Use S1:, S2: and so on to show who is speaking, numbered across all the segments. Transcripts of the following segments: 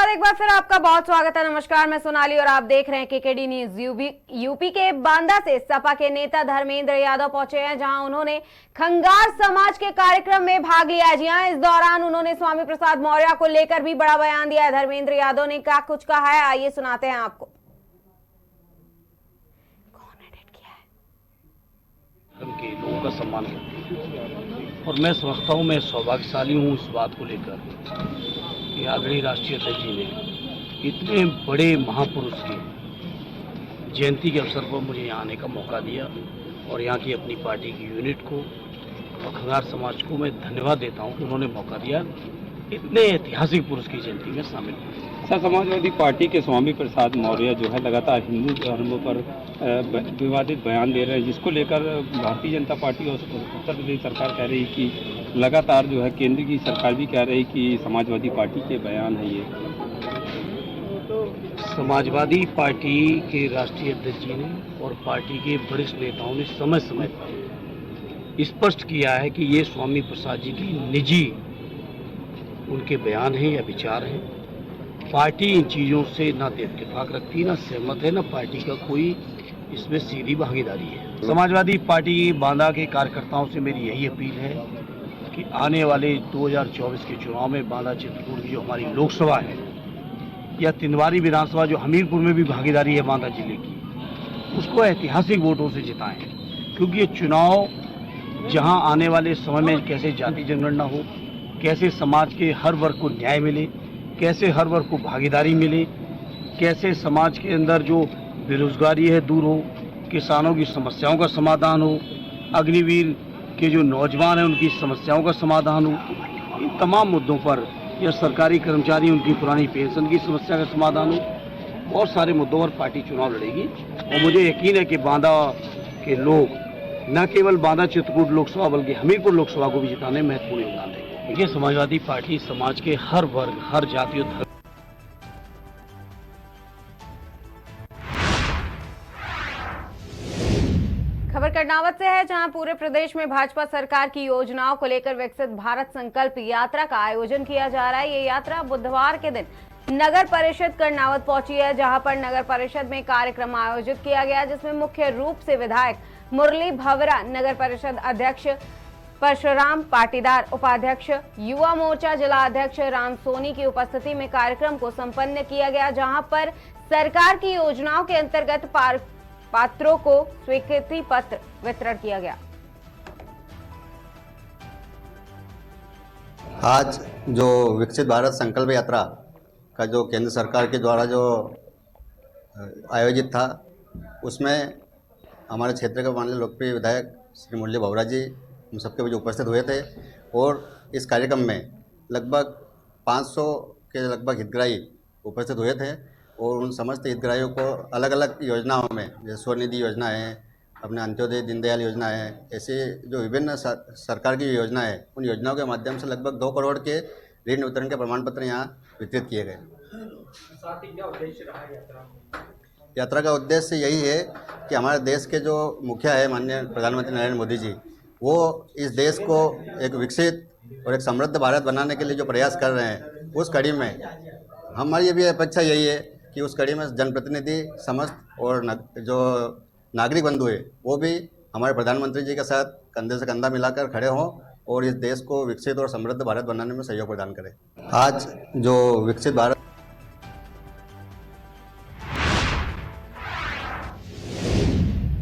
S1: बाद एक बार फिर आपका बहुत स्वागत है। नमस्कार, मैं सोनाली और आप देख रहे हैं केकेडी न्यूज। यूपी के बांदा से सपा के नेता धर्मेंद्र यादव पहुंचे हैं, जहां उन्होंने खंगार समाज के कार्यक्रम में भाग लिया। जी हां, इस दौरान उन्होंने स्वामी प्रसाद मौर्य को लेकर भी बड़ा बयान दिया है। धर्मेंद्र यादव ने क्या कुछ कहा है, आइए सुनाते हैं आपको। कौन एडिट किया है?
S2: के लोगों का सम्मान करते हैं और मैं समझता हूँ, मैं सौभाग्यशाली हूँ इस बात को लेकर कि आदरणीय राष्ट्रीय अध्यक्ष जी ने इतने बड़े महापुरुष की जयंती के अवसर पर मुझे यहाँ आने का मौका दिया और यहाँ की अपनी पार्टी की यूनिट को और खंगार समाज को मैं धन्यवाद देता हूँ कि उन्होंने मौका दिया इतने ऐतिहासिक पुरुष की जयंती में शामिल हुए।
S3: सर, समाजवादी पार्टी के स्वामी प्रसाद मौर्य जो है लगातार हिंदू धर्म पर विवादित बयान दे रहे हैं, जिसको लेकर भारतीय जनता पार्टी और उत्तर प्रदेश सरकार कह रही कि लगातार जो है केंद्र की सरकार भी कह रही कि समाजवादी पार्टी के बयान है ये।
S2: समाजवादी पार्टी के राष्ट्रीय अध्यक्ष जी ने और पार्टी के वरिष्ठ नेताओं ने समय समय पर स्पष्ट किया है कि ये स्वामी प्रसाद जी की निजी उनके बयान हैं या विचार हैं। पार्टी इन चीज़ों से ना इत्तेफाक रखती, ना सहमत है, ना पार्टी का कोई इसमें सीधी भागीदारी है। समाजवादी पार्टी बांदा के कार्यकर्ताओं से मेरी यही अपील है कि आने वाले 2024 के चुनाव में बांदा चित्रकूट की जो हमारी लोकसभा है या तिंदवारी विधानसभा जो हमीरपुर में भी भागीदारी है बांदा जिले की, उसको ऐतिहासिक वोटों से जिताएं, क्योंकि ये चुनाव जहां आने वाले समय में कैसे जाति जनगणना हो, कैसे समाज के हर वर्ग को न्याय मिले, कैसे हर वर्ग को भागीदारी मिले, कैसे समाज के अंदर जो बेरोजगारी है दूर हो, किसानों की समस्याओं का समाधान हो, अग्निवीर के जो नौजवान हैं उनकी समस्याओं का समाधान हो, इन तमाम मुद्दों पर, या सरकारी कर्मचारी उनकी पुरानी पेंशन की समस्या का समाधान हो, बहुत सारे मुद्दों पर पार्टी चुनाव लड़ेगी। और मुझे यकीन है कि बांदा के लोग न केवल बांदा चित्रकूट लोकसभा बल्कि हमीरपुर लोकसभा को भी जिताने में महत्वपूर्ण योगदान देंगे। देखिए, समाजवादी पार्टी समाज के हर वर्ग, हर जाति और धर्म।
S1: खबर कर्नावत से है, जहां पूरे प्रदेश में भाजपा सरकार की योजनाओं को लेकर विकसित भारत संकल्प यात्रा का आयोजन किया जा रहा है। ये यात्रा बुधवार के दिन नगर परिषद कर्नावत पहुंची है, जहां पर नगर परिषद में कार्यक्रम आयोजित किया गया, जिसमें मुख्य रूप से विधायक मुरली भवरा, नगर परिषद अध्यक्ष परशुराम पाटीदार, उपाध्यक्ष युवा मोर्चा जिला अध्यक्ष राम सोनी की उपस्थिति में कार्यक्रम को संपन्न किया गया, जहां पर सरकार की योजनाओं के अंतर्गत पात्रों को स्वीकृति पत्र वितरण किया गया।
S4: आज जो विकसित भारत संकल्प यात्रा का जो केंद्र सरकार के द्वारा जो आयोजित था, उसमें हमारे क्षेत्र के माननीय लोकप्रिय विधायक श्री मुरली भवरा जी हम सबके बीच उपस्थित हुए थे और इस कार्यक्रम में लगभग 500 के लगभग हितग्राही उपस्थित हुए थे और उन समस्त हितग्राहियों को अलग अलग योजनाओं में, जैसे स्वनिधि योजना है, अपने अंत्योदय दीनदयाल योजना है, ऐसे जो विभिन्न सरकार की योजना है, उन योजनाओं के माध्यम से लगभग 2 करोड़ के ऋण वितरण के प्रमाण पत्र यहाँ वितरित किए गए। यात्रा का उद्देश्य यही है कि हमारे देश के जो मुखिया है माननीय प्रधानमंत्री नरेंद्र मोदी जी, वो इस देश को एक विकसित और एक समृद्ध भारत बनाने के लिए जो प्रयास कर रहे हैं, उस कड़ी में हमारी भी अपेक्षा यही है कि उस कड़ी में जनप्रतिनिधि समस्त और जो नागरिक बंधु है वो भी हमारे प्रधानमंत्री जी के साथ कंधे से कंधा मिलाकर खड़े हों और इस देश को विकसित और समृद्ध भारत बनाने में सहयोग प्रदान करें। आज जो विकसित भारत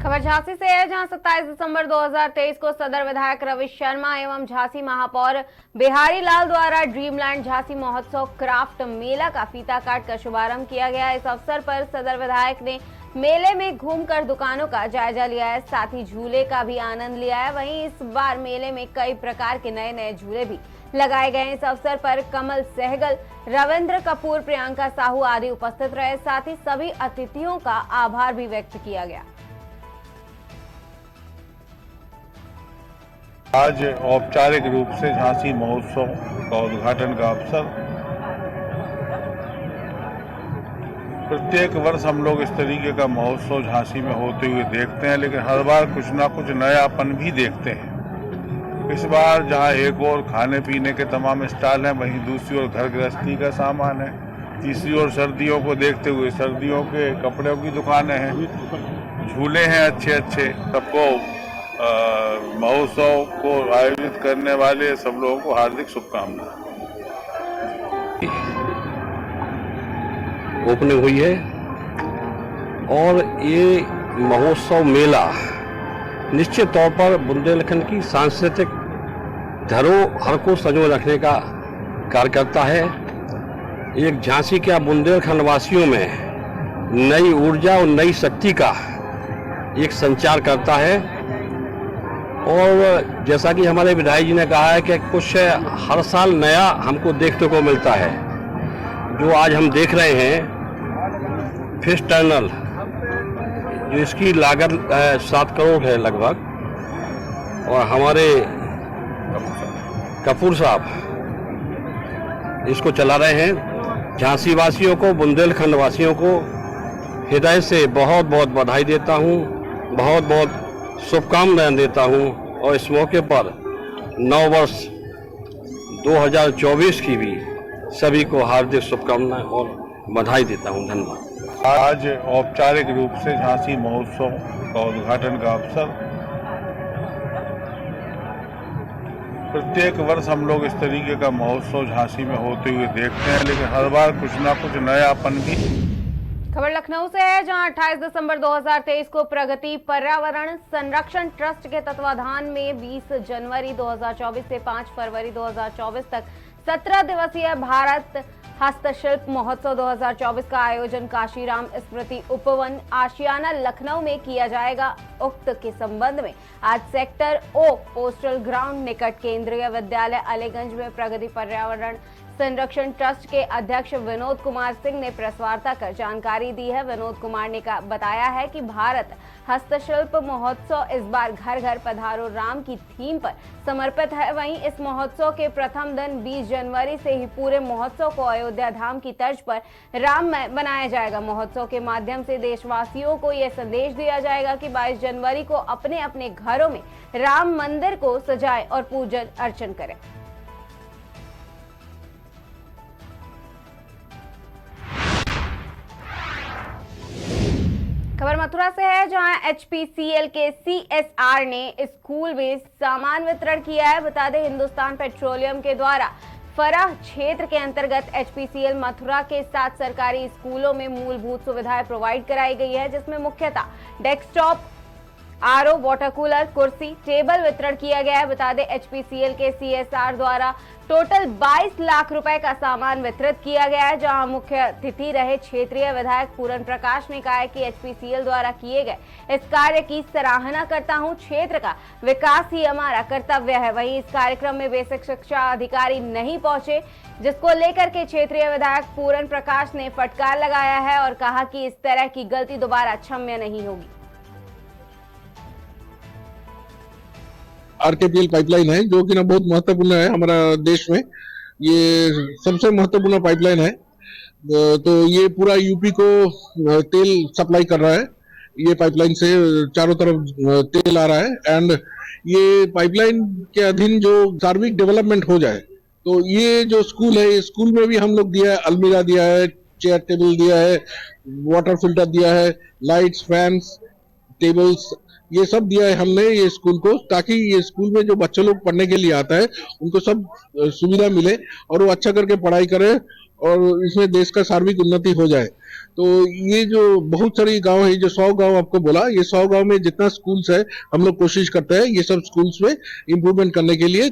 S1: खबर झांसी से है, जहां 27 दिसंबर 2023 को सदर विधायक रवि शर्मा एवं झांसी महापौर बिहारी लाल द्वारा ड्रीमलैंड झांसी महोत्सव क्राफ्ट मेला का फीता काट कर शुभारंभ किया गया। इस अवसर पर सदर विधायक ने मेले में घूमकर दुकानों का जायजा लिया है, साथ ही झूले का भी आनंद लिया है। वहीं इस बार मेले में कई प्रकार के नए नए झूले भी लगाए गए। इस अवसर पर कमल सहगल, रविंद्र कपूर, प्रियंका साहू आदि उपस्थित रहे। साथ ही सभी अतिथियों का आभार भी व्यक्त किया गया।
S5: आज औपचारिक रूप से झांसी महोत्सव का उद्घाटन का अवसर। प्रत्येक वर्ष हम लोग इस तरीके का महोत्सव झांसी में होते हुए देखते हैं, लेकिन हर बार कुछ ना कुछ नयापन भी देखते हैं। इस बार जहां एक और खाने पीने के तमाम स्टॉल हैं, वहीं दूसरी ओर घर गृहस्थी का सामान है। तीसरी ओर सर्दियों को देखते हुए सर्दियों के कपड़ों की दुकानें हैं, झूले हैं अच्छे अच्छे। सबको महोत्सव को आयोजित करने वाले सब लोगों को हार्दिक शुभकामनाएं।
S2: ओपनिंग हुई है और ये महोत्सव मेला निश्चित तौर पर बुंदेलखंड की सांस्कृतिक धरोहर को संजोए रखने का कार्य करता है। एक झांसी का बुंदेलखंड वासियों में नई ऊर्जा और नई शक्ति का एक संचार करता है। और जैसा कि हमारे विधायक जी ने कहा है कि कुछ हर साल नया हमको देखने को मिलता है। जो आज हम देख रहे हैं फिश टनल, जो इसकी लागत 7 करोड़ है लगभग, और हमारे कपूर साहब इसको चला रहे हैं। झांसी वासियों को, बुंदेलखंड वासियों को हृदय से बहुत बहुत बधाई देता हूँ, बहुत बहुत शुभकामनाएं देता हूँ। और इस मौके पर नव वर्ष 2024 की भी सभी को हार्दिक शुभकामनाएं और बधाई देता हूँ। धन्यवाद।
S5: आज औपचारिक रूप से झांसी महोत्सव का उद्घाटन का अवसर। प्रत्येक वर्ष हम लोग इस तरीके का महोत्सव झांसी में होते हुए देखते हैं, लेकिन हर बार कुछ ना कुछ नयापन भी।
S1: खबर लखनऊ से है, जहां 28 दिसंबर 2023 को प्रगति पर्यावरण संरक्षण ट्रस्ट के तत्वाधान में 20 जनवरी 2024 से 5 फरवरी 2024 तक 17 दिवसीय भारत हस्तशिल्प महोत्सव 2024 का आयोजन काशीराम स्मृति उपवन आशियाना लखनऊ में किया जाएगा। उक्त के संबंध में आज सेक्टर ओ पोस्टल ग्राउंड निकट केंद्रीय विद्यालय अलीगंज में प्रगति पर्यावरण संरक्षण ट्रस्ट के अध्यक्ष विनोद कुमार सिंह ने प्रेस वार्ता कर जानकारी दी है। विनोद कुमार ने बताया है कि भारत हस्तशिल्प महोत्सव इस बार घर घर पधारो राम की थीम पर समर्पित है। वहीं इस महोत्सव के प्रथम दिन 20 जनवरी से ही पूरे महोत्सव को अयोध्या धाम की तर्ज पर राममय बनाया जाएगा। महोत्सव के माध्यम से देशवासियों को यह संदेश दिया जाएगा कि 22 जनवरी को अपने अपने घरों में राम मंदिर को सजाएं और पूजन अर्चन करें। खबर मथुरा से है, जहां एचपीसीएल के सीएसआर ने स्कूल में सामान वितरण किया है। बता दें, हिंदुस्तान पेट्रोलियम के द्वारा फराह क्षेत्र के अंतर्गत एचपीसीएल मथुरा के 7 सरकारी स्कूलों में मूलभूत सुविधाएं प्रोवाइड कराई गई है, जिसमें मुख्यतः डेस्कटॉप, आरओ, वाटर कूलर, कुर्सी, टेबल वितरण किया गया है। बता दें, एचपीसीएल के सीएसआर द्वारा टोटल 22 लाख रुपए का सामान वितरित किया गया है, जहां मुख्य अतिथि रहे क्षेत्रीय विधायक पूरन प्रकाश ने कहा है कि एचपीसीएल द्वारा किए गए इस कार्य की सराहना करता हूं। क्षेत्र का विकास ही हमारा कर्तव्य है। वहीं इस कार्यक्रम में बेसिक शिक्षा अधिकारी नहीं पहुंचे, जिसको लेकर के क्षेत्रीय विधायक पूरन प्रकाश ने फटकार लगाया है और कहा कि इस तरह की गलती दोबारा क्षम्य नहीं होगी।
S6: आरकेपीएल पाइपलाइन है, जो कि ना बहुत महत्वपूर्ण है हमारा देश में। ये सबसे महत्वपूर्ण पाइपलाइन है। तो ये पूरा यूपी को तेल सप्लाई कर रहा है। ये पाइपलाइन से चारों तरफ तेल आ रहा है। एंड ये पाइपलाइन के अधीन जो सार्वजनिक डेवलपमेंट हो जाए, तो ये जो स्कूल है, स्कूल में भी हम लोग दिया है, अलमीरा दिया है, चेयर टेबल दिया है, वाटर फिल्टर दिया है, लाइट्स, फैंस, टेबल्स, ये सब दिया है हमने ये स्कूल को, ताकि ये स्कूल में जो बच्चे लोग पढ़ने के लिए आता है उनको सब सुविधा मिले और वो अच्छा करके पढ़ाई करें और इसमें देश का सार्वजनिक उन्नति हो जाए। तो ये जो बहुत सारी गांव है, जो 100 गांव आपको बोला, ये 100 गांव में जितना स्कूल्स है हम लोग कोशिश करते हैं ये सब स्कूल्स में इम्प्रूवमेंट करने के लिए।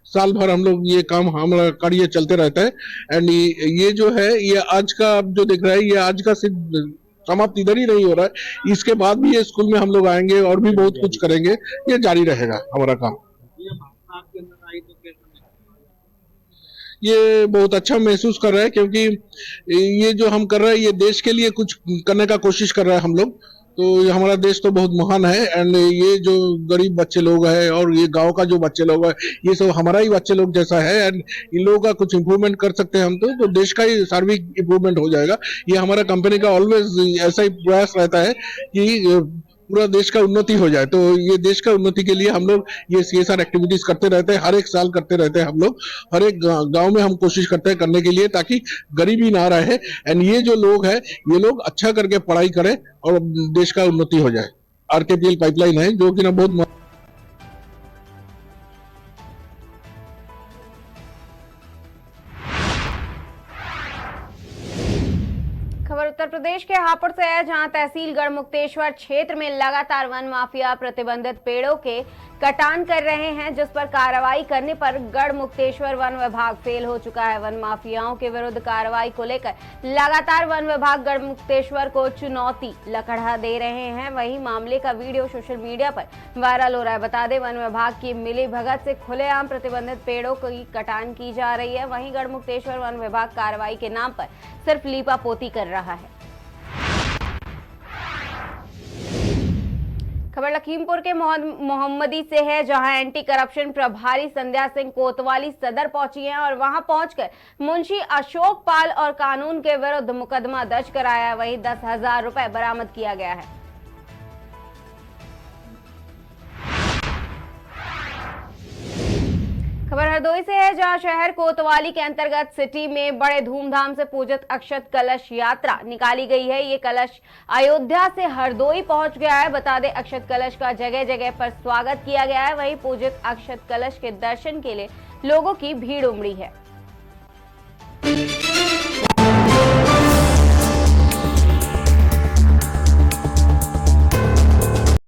S6: साल भर हम लोग ये काम, हमारा कार्य चलते रहता है। एंड ये जो है, ये आज का आप जो देख रहे हैं, ये आज का सिर्फ समाप्त इधर ही नहीं हो रहा है। इसके बाद भी ये स्कूल में हम लोग आएंगे और भी बहुत कुछ करेंगे। ये जारी रहेगा हमारा काम। ये बहुत अच्छा महसूस कर रहा है, क्योंकि ये जो हम कर रहे हैं ये देश के लिए कुछ करने का कोशिश कर रहा है हम लोग। तो ये हमारा देश तो बहुत महान है। एंड ये जो गरीब बच्चे लोग हैं और ये गांव का जो बच्चे लोग हैं, ये सब हमारा ही बच्चे लोग जैसा है। एंड इन लोगों का कुछ इम्प्रूवमेंट कर सकते हैं हम तो देश का ही सार्वजनिक इम्प्रूवमेंट हो जाएगा। ये हमारा कंपनी का ऑलवेज ऐसा ही प्रयास रहता है कि पूरा देश का उन्नति हो जाए। तो ये देश का उन्नति के लिए हम लोग ये CSR एक्टिविटीज करते रहते हैं, हर एक साल करते रहते हैं हम लोग। हर एक गांव में हम कोशिश करते हैं करने के लिए, ताकि गरीबी ना रहे एंड ये जो लोग हैं ये लोग अच्छा करके पढ़ाई करें और देश का उन्नति हो जाए। RKPL पाइपलाइन है जो कि ना बहुत
S1: खबर उत्तर प्रदेश के हापुड़ से है, जहां तहसील गढ़मुक्तेश्वर क्षेत्र में लगातार वन माफिया प्रतिबंधित पेड़ों के कटान कर रहे हैं, जिस पर कार्रवाई करने पर गढ़मुक्तेश्वर वन विभाग फेल हो चुका है। वन माफियाओं के विरुद्ध कार्रवाई को लेकर लगातार वन विभाग गढ़मुक्तेश्वर को चुनौती लकड़ा दे रहे हैं। वहीं मामले का वीडियो सोशल मीडिया पर वायरल हो रहा है। बता दें, वन विभाग की मिलीभगत से खुलेआम प्रतिबंधित पेड़ों की कटान की जा रही है। वहीं गढ़मुक्तेश्वर वन विभाग कार्रवाई के नाम पर सिर्फ लीपापोती कर रहा है। खबर लखीमपुर के मोहम्मदी से है, जहां एंटी करप्शन प्रभारी संध्या सिंह कोतवाली सदर पहुंची हैं और वहां पहुंचकर मुंशी अशोक पाल और कानून के विरुद्ध मुकदमा दर्ज कराया है। वहीं 10,000 रुपए बरामद किया गया है। खबर हरदोई से है, जहां शहर कोतवाली के अंतर्गत सिटी में बड़े धूमधाम से पूजित अक्षत कलश यात्रा निकाली गई है। ये कलश अयोध्या से हरदोई पहुंच गया है। बता दें, अक्षत कलश का जगह जगह पर स्वागत किया गया है। वहीं पूजित अक्षत कलश के दर्शन के लिए लोगों की भीड़ उमड़ी है।